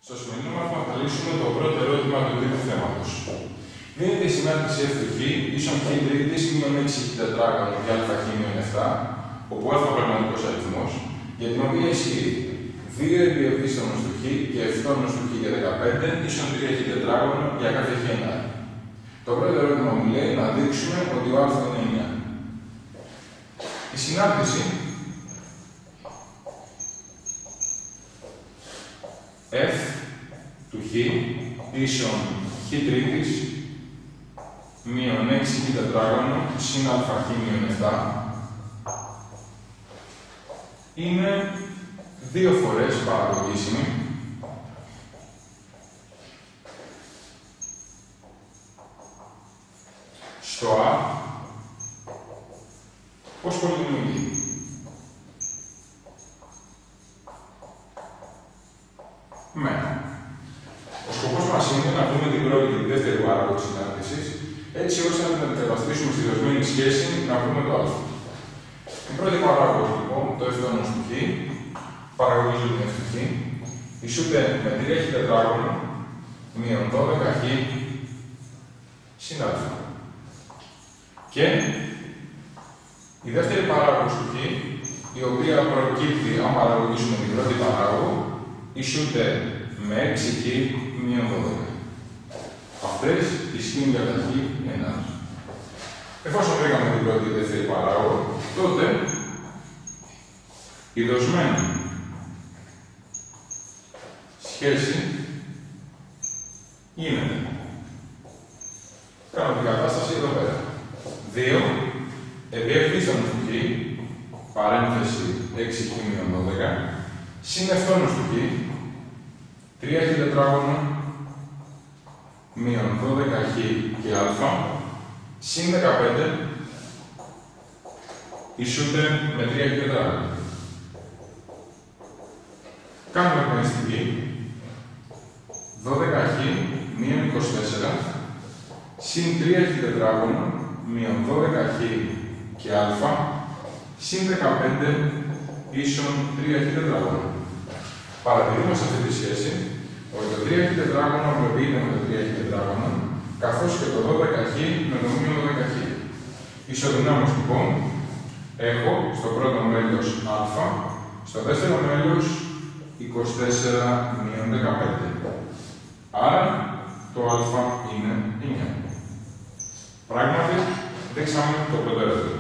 Στο σημερινό μάθημα θα λύσουμε το πρώτο ερώτημα του τρίτου θέματος. Δίνεται η συνάρτηση F του Χ ίσον Χ τρίτης μείον 6 Χ τετράγωνο και α Χ μείον 7, όπου α πραγματικός αριθμός, για την οποία ισχύει 2 επί επίστομος του Χ και ευτόνος του Χ για 15 ίσον 3 Χ τετράγωνο για κάθε Χ ενάρι. Το πρώτο ερώτημα μου λέει να δείξουμε ότι ο α είναι 9. Η συνάρτηση F του Χ ίσον Χ τρίτης μείον 6 Χ τετράγωνο συν α Χ μείον 7 είναι 2 φορές παραλογίσιμη στο α ως πολυνομική. Ο σκοπός μας είναι να δούμε την πρώτη και τη δεύτερη παράγωγο της συνάρτησης, έτσι ώστε να την αντικαταστήσουμε στη δοσμένη σχέση να βρούμε το α. Την πρώτη παράγωγο, λοιπόν, το ευτόνος του Χ, παραγωγίζει την F του Χ, ισούται με 3 Χ τετράγωνο μείον 12 Χ συν α. Και η δεύτερη παράγωγος του Χ, η οποία προκύπτει αν παραγωγήσουμε την πρώτη παράγωγο, ισούται με 6 Χ μείον 12. Αυτές ισχύουν για τα Χ ενάρι. Εφόσον βρήκαμε την πρώτη και δεύτερη παράγωγο, τότε η δοσμένη σχέση γίνεται. Κάνω την κατάσταση εδώ πέρα. 2 επί ευτόνος του Χ, παρένθεση 6 Χ μείον 12, συν ευτόνος του Χ, 3 Χ τετράγωνο μείον 12 Χ και α, συν 15 ισούται με 3 Χ τετράγωνο. Κάνουμε εμφανιστική 12 Χ μείον 24 συν 3 Χ τετράγωνο μείον 12 Χ και α, συν 15 ίσον 3 Χ τετράγωνο. Παρατηρούμε σε αυτή τη σχέση ότι το 3 Χ τετράγωνο απλοποιείται με το 3 Χ τετράγωνο, καθώς και το 12 Χ με το μείον 12 Χ. Ισοδυνάμως λοιπόν, έχω στο πρώτο μέλος α, στο δεύτερο μέλος 24 μείον 15. Άρα το α είναι 9. Πράγματι, δείξαμε το πρώτο ερώτημα.